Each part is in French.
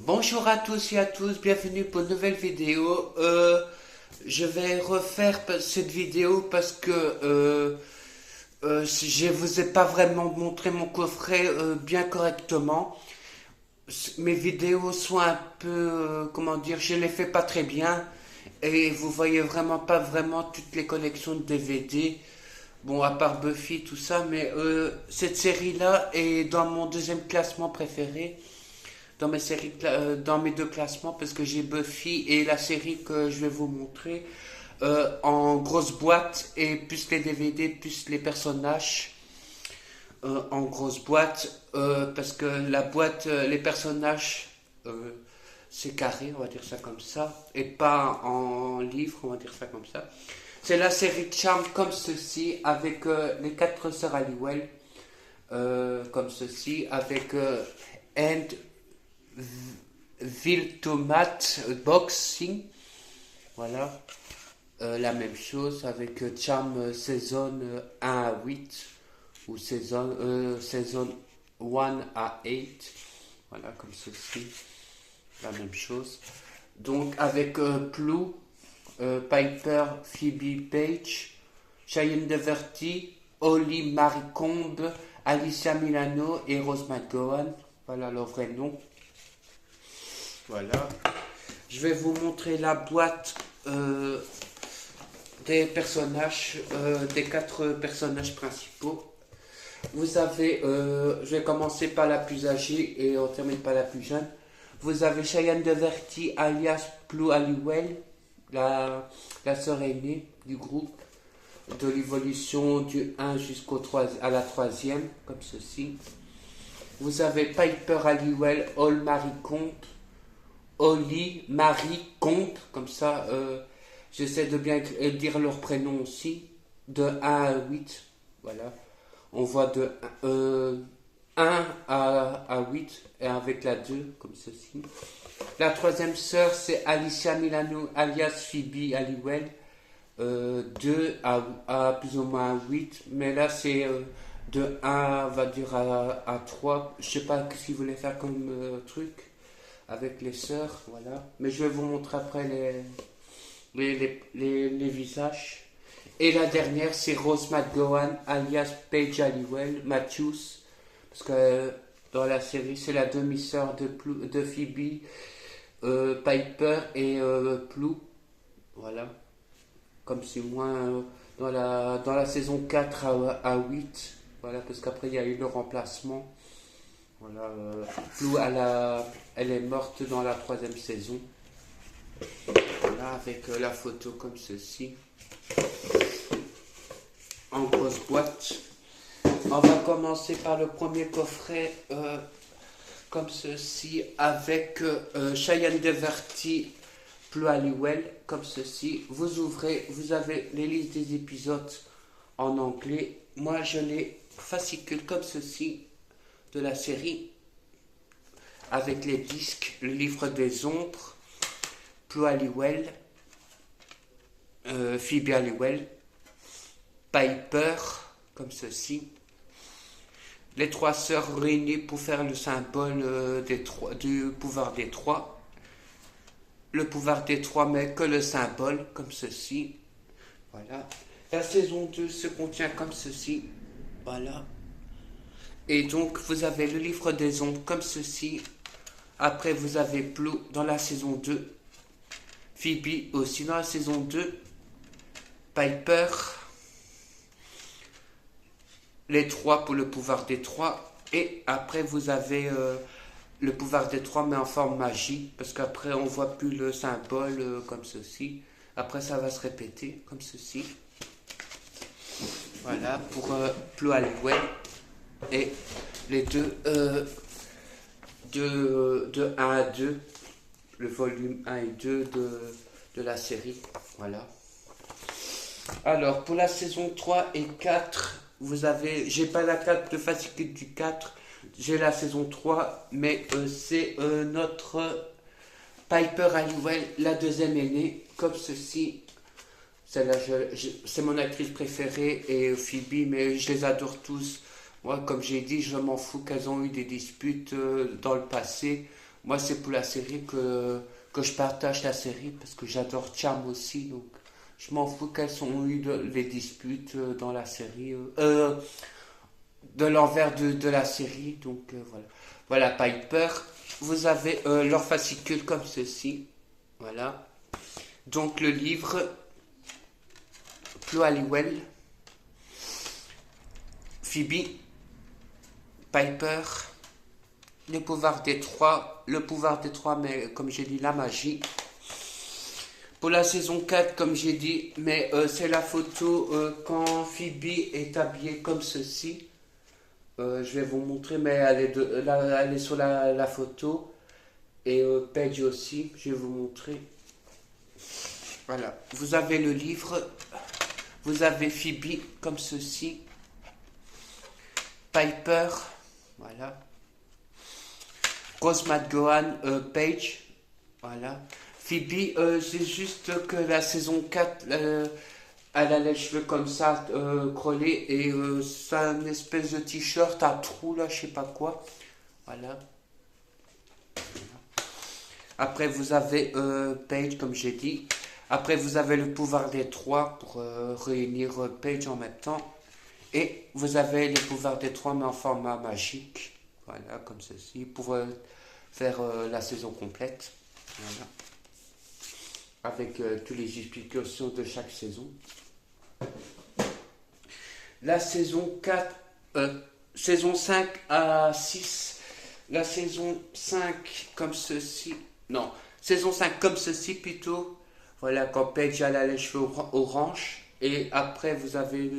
Bonjour à tous et à tous, bienvenue pour une nouvelle vidéo. Je vais refaire cette vidéo parce que je vous ai pas vraiment montré mon coffret bien correctement. Mes vidéos sont un peu, comment dire, je les fais pas très bien et vous voyez vraiment pas vraiment toutes les collections de DVD. Bon, à part Buffy, tout ça, mais cette série-là est dans mon deuxième classement préféré. Dans mes deux classements, parce que j'ai Buffy et la série que je vais vous montrer en grosse boîte, et plus les DVD, plus les personnages en grosse boîte, parce que la boîte, les personnages, c'est carré, on va dire ça comme ça, et pas en livre, on va dire ça comme ça. C'est la série Charm comme ceci, avec les quatre sœurs Halliwell, comme ceci, avec And Ville Tomate Boxing. Voilà. La même chose avec Charm saison 1 à 8 ou saison 1 à 8. Voilà, comme ceci. La même chose. Donc avec Plou, Piper, Phoebe Page, Cheyenne Deverty, Holly Marie Combe, Alicia Milano et Rose McGowan. Voilà leur vrai nom. Voilà. Je vais vous montrer la boîte des personnages, des quatre personnages principaux. Vous avez, je vais commencer par la plus âgée et on termine par la plus jeune. Vous avez Cheyenne Deverty alias Plou Halliwell, la sœur aînée du groupe, de l'évolution du 1 à la 3e, comme ceci. Vous avez Piper Halliwell, All Marie Combe, Holly Marie Combe, comme ça, j'essaie de bien dire leur prénom aussi, de 1 à 8, voilà. On voit de 1 à 8, et avec la 2, comme ceci. La troisième sœur, c'est Alicia Milano, alias Phoebe Halliwell, 2 à plus ou moins 8, mais là c'est de 1, on va dire, à 3. Je sais pas ce qu'ils voulaient faire comme truc avec les sœurs, voilà. Mais je vais vous montrer après les visages. Et la dernière, c'est Rose McGowan, alias Paige Halliwell, Matthews, parce que dans la série, c'est la demi-sœur de Phoebe, Piper et Plou, voilà. Comme c'est moins dans la saison 4 à 8, voilà, parce qu'après il y a eu le remplacement. Voilà, Plou, elle est morte dans la 3e saison. Voilà, avec la photo comme ceci, en grosse boîte. On va commencer par le premier coffret, comme ceci, avec Cheyenne Deverty, Plou Halliwell, comme ceci. Vous ouvrez, vous avez les listes des épisodes en anglais. Moi, je l'ai fascicule comme ceci de la série, avec les disques, le livre des ombres, Plou Halliwell, Phoebe Halliwell, Piper, comme ceci. Les trois sœurs réunies pour faire le symbole du pouvoir des trois. Le pouvoir des trois, mais que le symbole, comme ceci. Voilà. La saison 2 se contient comme ceci. Voilà. Et donc, vous avez le livre des ombres comme ceci. Après, vous avez Plou dans la saison 2. Phoebe aussi dans la saison 2. Piper. Les trois pour le pouvoir des trois. Et après, vous avez le pouvoir des trois, mais en forme magie. Parce qu'après, on voit plus le symbole comme ceci. Après, ça va se répéter comme ceci. Voilà, pour Plou Halliwell. Et les deux de 1 à 2, le volume 1 et 2 de la série. Voilà. Alors, pour la saison 3 et 4, vous avez, j'ai pas la carte de fascicule du 4, j'ai la saison 3, mais c'est notre Piper Halliwell, la deuxième aînée, comme ceci. Celle-là, c'est mon actrice préférée, et Phoebe, mais je les adore tous. Moi, comme j'ai dit, je m'en fous qu'elles ont eu des disputes dans le passé. Moi, c'est pour la série que je partage la série parce que j'adore Charm aussi. Donc, je m'en fous qu'elles ont eu les disputes dans la série, de l'envers de la série. Donc, voilà. Voilà, Piper. Vous avez leur fascicule comme ceci. Voilà. Donc, le livre, Flo Halliwell, Phoebe, Piper, le pouvoir des trois, mais comme j'ai dit, la magie. Pour la saison 4, comme j'ai dit, mais c'est la photo quand Phoebe est habillée comme ceci. Je vais vous montrer, mais elle est sur la photo. Et Paige aussi, je vais vous montrer. Voilà, vous avez le livre, vous avez Phoebe comme ceci. Piper, voilà. Rose McGowan, Paige, voilà. Phoebe, c'est juste que la saison 4, elle a les cheveux comme ça, crôlés, et c'est un espèce de t-shirt à trous, là, je sais pas quoi. Voilà. Après, vous avez Paige, comme j'ai dit. Après, vous avez le pouvoir des trois pour réunir Paige en même temps. Et vous avez le pouvoir des trois, mais en format magique. Voilà, comme ceci, pour faire la saison complète. Voilà. Avec toutes les explications de chaque saison. La saison 4, saison 5 à 6. La saison 5 comme ceci. Non, saison 5 comme ceci plutôt. Voilà, quand Paige a les cheveux orange. Et après, vous avez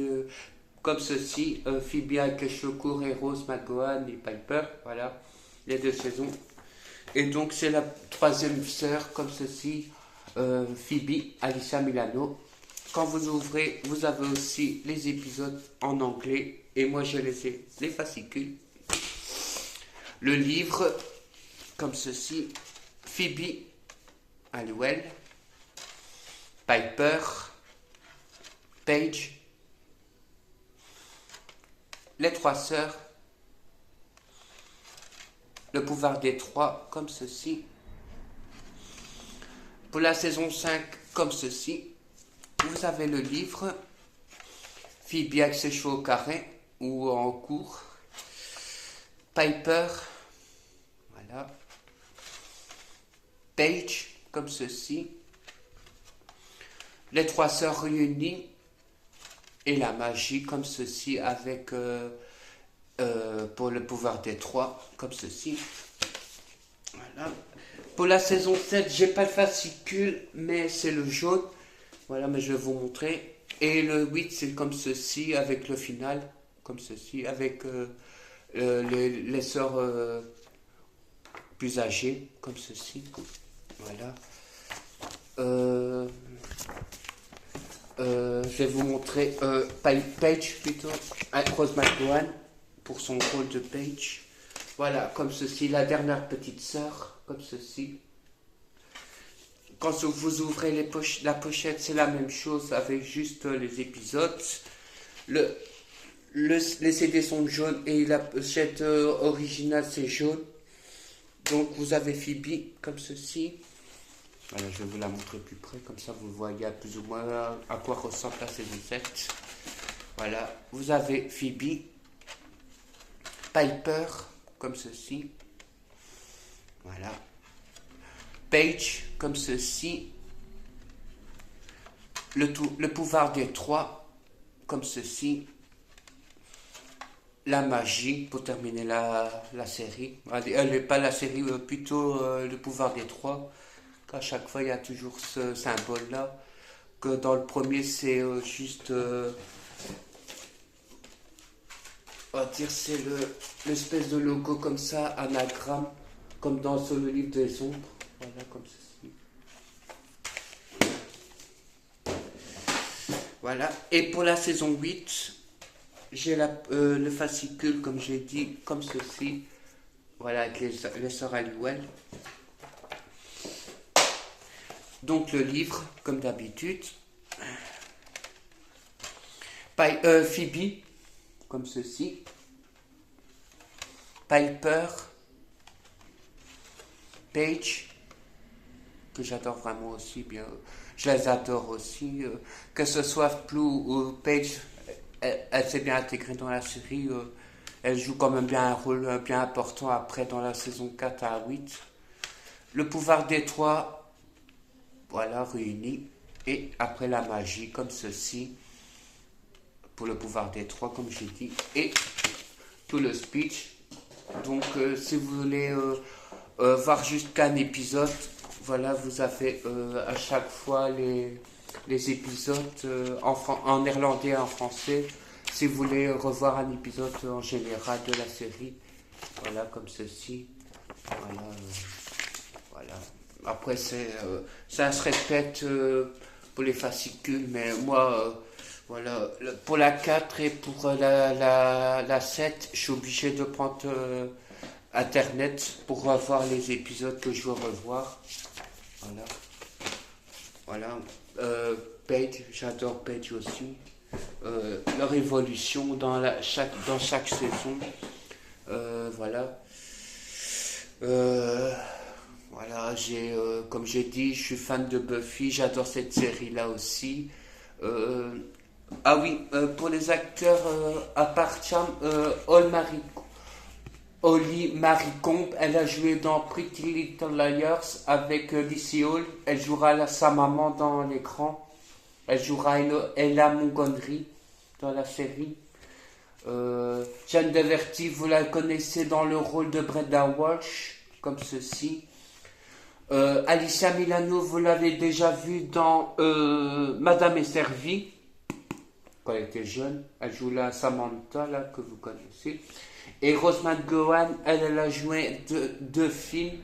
comme ceci, Phoebe avec les cheveux courts et Rose McGowan et Piper. Voilà, les deux saisons. Et donc, c'est la troisième sœur comme ceci, Phoebe, Alyssa Milano. Quand vous ouvrez, vous avez aussi les épisodes en anglais. Et moi, je les fascicules. Le livre, comme ceci, Phoebe Halliwell, Piper, Paige, les trois sœurs, le pouvoir des trois, comme ceci. Pour la saison 5, comme ceci, vous avez le livre, Phoebe avec ses cheveux au carré ou en cours, Piper, voilà, Paige, comme ceci, les trois sœurs réunies et la magie, comme ceci, avec pour le pouvoir des trois, comme ceci. Voilà. Pour la saison 7, j'ai pas le fascicule, mais c'est le jaune. Voilà, mais je vais vous montrer. Et le 8, c'est comme ceci, avec le final, comme ceci, avec les sœurs plus âgées, comme ceci. Voilà. Je vais vous montrer Paige plutôt, Rose McGowan pour son rôle de Paige. Voilà, comme ceci, la dernière petite sœur, comme ceci. Quand vous ouvrez la pochette, c'est la même chose avec juste les épisodes. Les CD sont jaunes et la pochette originale c'est jaune. Donc vous avez Phoebe comme ceci. Voilà, je vais vous la montrer plus près, comme ça vous voyez plus ou moins à quoi ressemble la saison 7. Voilà, vous avez Phoebe, Piper, comme ceci. Voilà. Paige, comme ceci. Le pouvoir des trois, comme ceci. La magie, pour terminer la série. Pas la série, plutôt le pouvoir des trois. À chaque fois, il y a toujours ce symbole-là. Que dans le premier, c'est juste... on va dire, c'est l'espèce de logo comme ça, anagramme, comme dans le livre des ombres. Voilà, comme ceci. Voilà. Et pour la saison 8, j'ai le fascicule, comme j'ai dit, comme ceci. Voilà, avec les sœurs Halliwell. Donc le livre, comme d'habitude. Phoebe, comme ceci. Piper. Paige, que j'adore vraiment aussi bien. Je les adore aussi. Que ce soit Blue ou Paige, elle s'est bien intégrée dans la série. Elle joue quand même bien un rôle bien important après dans la saison 4 à 8. Le pouvoir des trois, voilà, réuni. Et après la magie, comme ceci, pour le pouvoir des trois, comme j'ai dit. Et tout le speech. Donc, si vous voulez voir jusqu'un épisode, voilà, vous avez à chaque fois les épisodes en néerlandais et en français. Si vous voulez revoir un épisode en général de la série, voilà, comme ceci. Voilà. Voilà. Après, ça se répète pour les fascicules, mais moi, voilà, pour la 4 et pour la 7, je suis obligé de prendre Internet pour revoir les épisodes que je veux revoir. Voilà. Voilà. Paige, j'adore Paige aussi. Leur évolution dans chaque saison. Voilà. Voilà, comme j'ai dit, je suis fan de Buffy, j'adore cette série-là aussi. Ah oui, pour les acteurs, à part Cham, Holly Marie Combe, elle a joué dans Pretty Little Liars avec Lizzie Hall. Elle jouera sa maman dans l'écran. Elle jouera Ella Montgomery dans la série. Jeanne Deverty, vous la connaissez dans le rôle de Brenda Walsh, comme ceci. Alicia Milano, vous l'avez déjà vue dans Madame est servie, quand elle était jeune. Elle joue la Samantha, là, que vous connaissez. Et Rosamund Gowan, elle a joué deux films.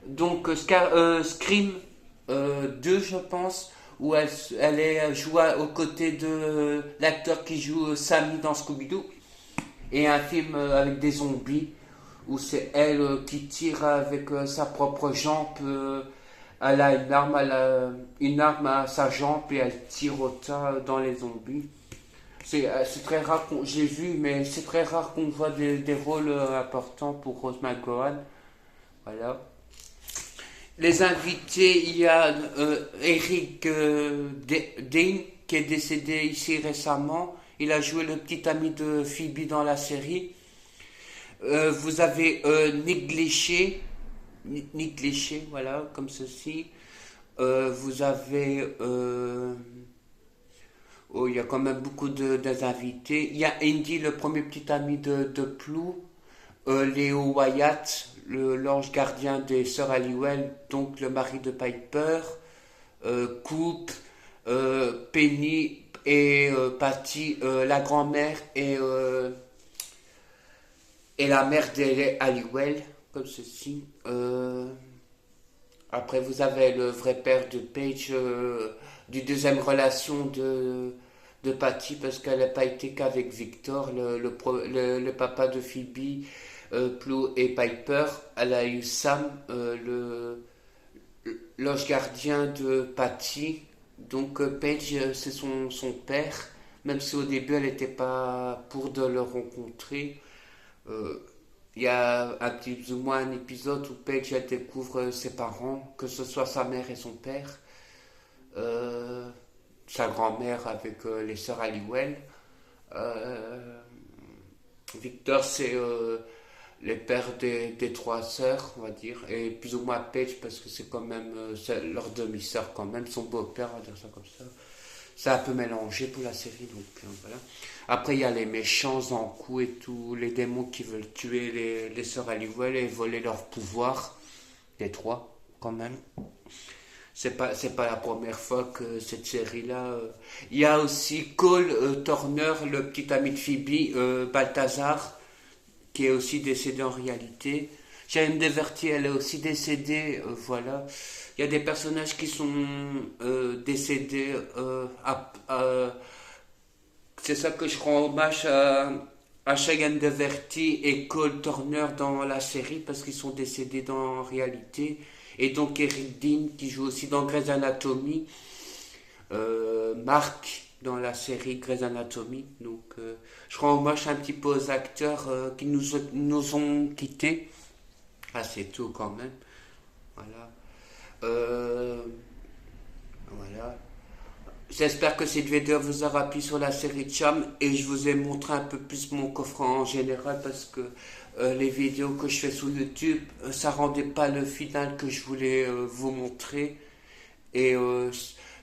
Donc, Scream 2, je pense, où elle joue aux côtés de l'acteur qui joue Sammy dans Scooby-Doo. Et un film avec des zombies, où c'est elle qui tire avec sa propre jambe. Elle a une arme à sa jambe et elle tire au tas dans les zombies. C'est très rare j'ai vu, mais c'est très rare qu'on voit des rôles importants pour Rosamund Gowan. Voilà. Les invités, il y a Eric Dane qui est décédé ici récemment. Il a joué le petit ami de Phoebe dans la série. Vous avez Nick Léché, voilà, comme ceci. Vous avez... oh, il y a quand même beaucoup des invités. Il y a Andy, le premier petit ami de Plou. Léo Wyatt, l'ange gardien des sœurs Halliwell, donc le mari de Piper. Coop, Penny et Patty, la grand-mère et la mère des Halliwell, comme ceci. Après, vous avez le vrai père de Paige, du deuxième relation de Patty, parce qu'elle n'a pas été qu'avec Victor, le papa de Phoebe, Plou et Piper. Elle a eu Sam, l'ange gardien de Patty. Donc Paige, c'est son père, même si au début elle n'était pas pour de le rencontrer. Il y a plus ou moins un épisode où Paige elle découvre ses parents, que ce soit sa mère et son père, sa grand-mère avec les sœurs Halliwell. Victor, c'est les pères des trois sœurs, on va dire, et plus ou moins Paige parce que c'est quand même leur demi-sœur quand même, son beau-père, on va dire ça comme ça. C'est un peu mélangé pour la série, donc voilà. Après, il y a les méchants en coup et tout, les démons qui veulent tuer les sœurs Halliwell et voler leur pouvoir, les trois, quand même. C'est pas la première fois que cette série-là... Il y a aussi Cole Turner, le petit ami de Phoebe, Balthazar, qui est aussi décédé en réalité. Jeanne Deverty, elle est aussi décédée, voilà. Il y a des personnages qui sont décédés. C'est ça que je rends hommage à Cheyenne Deverty et Cole Turner dans la série, parce qu'ils sont décédés en réalité. Et donc Eric Dean, qui joue aussi dans Grey's Anatomy. Mark, dans la série Grey's Anatomy. Donc je rends hommage un petit peu aux acteurs qui nous ont quittés. Assez tôt quand même. Voilà. Voilà. J'espère que cette vidéo vous aura plu sur la série Charm et je vous ai montré un peu plus mon coffre en général parce que les vidéos que je fais sur YouTube, ça rendait pas le final que je voulais vous montrer et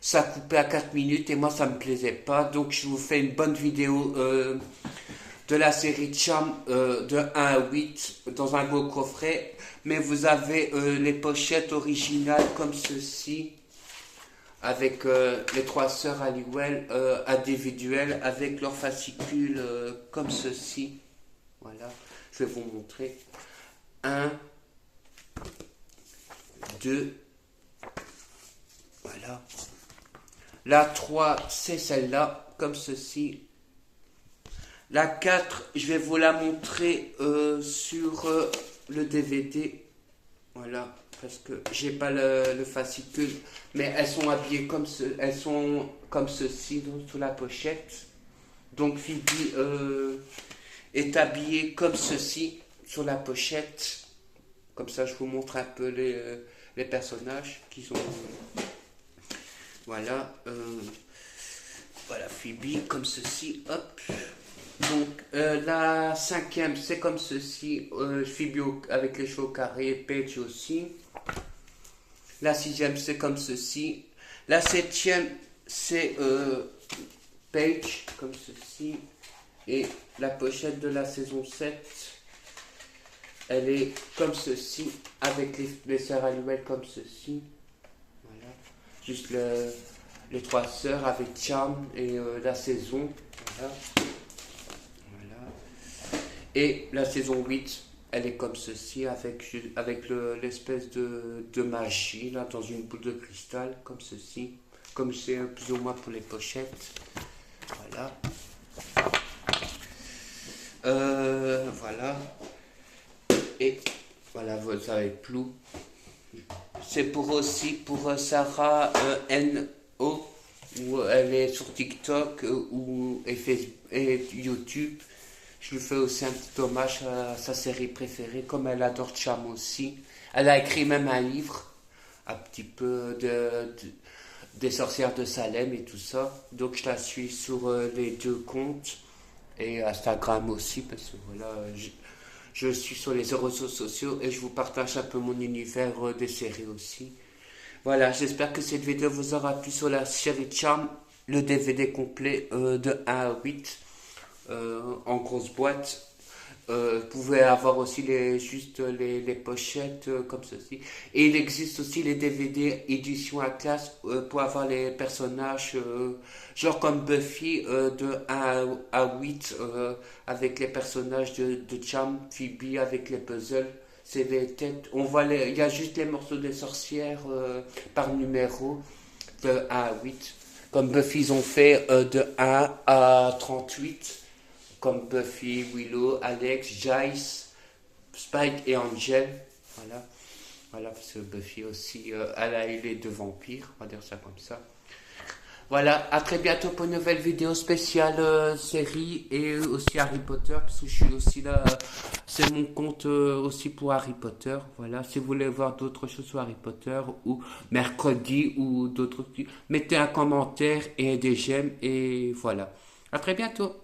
ça coupait à 4 minutes et moi ça me plaisait pas, donc je vous fais une bonne vidéo de la série Charm de 1 à 8 dans un beau coffret, mais vous avez les pochettes originales comme ceci avec les trois sœurs Halliwell individuelles avec leurs fascicules comme ceci. Voilà, je vais vous montrer. 1, 2, voilà. La 3, c'est celle-là, comme ceci. La 4, je vais vous la montrer sur le DVD. Voilà, parce que j'ai pas le fascicule, mais elles sont habillées elles sont comme ceci sous la pochette. Donc Phoebe est habillée comme ceci sur la pochette. Comme ça, je vous montre un peu les personnages qui sont. Voilà, voilà Phoebe comme ceci. Hop. Donc la 5e c'est comme ceci, Phoebe avec les cheveux carrés, Paige aussi. La 6e c'est comme ceci. La 7e c'est Paige comme ceci. Et la pochette de la saison 7, elle est comme ceci, avec les sœurs Halliwell comme ceci. Voilà. Juste les trois sœurs avec Charm et la saison. Voilà. Et la saison 8, elle est comme ceci, avec l'espèce de magie, là, dans une boule de cristal, comme ceci. Comme c'est plus ou moins pour les pochettes. Voilà. Voilà. Et voilà, vous savez plus. C'est aussi pour Sarah N.O. où elle est sur TikTok et Facebook et YouTube. Je lui fais aussi un petit hommage à sa série préférée, comme elle adore Charm aussi. Elle a écrit même un livre, un petit peu des sorcières de Salem et tout ça. Donc je la suis sur les deux comptes et Instagram aussi, parce que voilà, je suis sur les réseaux sociaux et je vous partage un peu mon univers des séries aussi. Voilà, j'espère que cette vidéo vous aura plu sur la série Charm, le DVD complet de 1 à 8. En grosse boîte. Vous pouvez avoir aussi juste les pochettes comme ceci. Et il existe aussi les DVD édition à classe pour avoir les personnages genre comme Buffy de 1 à 8 avec les personnages de Charm, Phoebe avec les puzzles. C'est les têtes. On voit il y a juste les morceaux des sorcières par numéro de 1 à 8. Comme Buffy, ils ont fait de 1 à 38. Comme Buffy, Willow, Alex, Giles, Spike et Angel. Voilà. Voilà, parce que Buffy aussi, elle a eu les deux vampires, on va dire ça comme ça. Voilà, à très bientôt pour une nouvelle vidéo spéciale série et aussi Harry Potter, parce que je suis aussi là, c'est mon compte aussi pour Harry Potter. Voilà, si vous voulez voir d'autres choses sur Harry Potter ou mercredi ou d'autres trucs, mettez un commentaire et des j'aime et voilà. À très bientôt.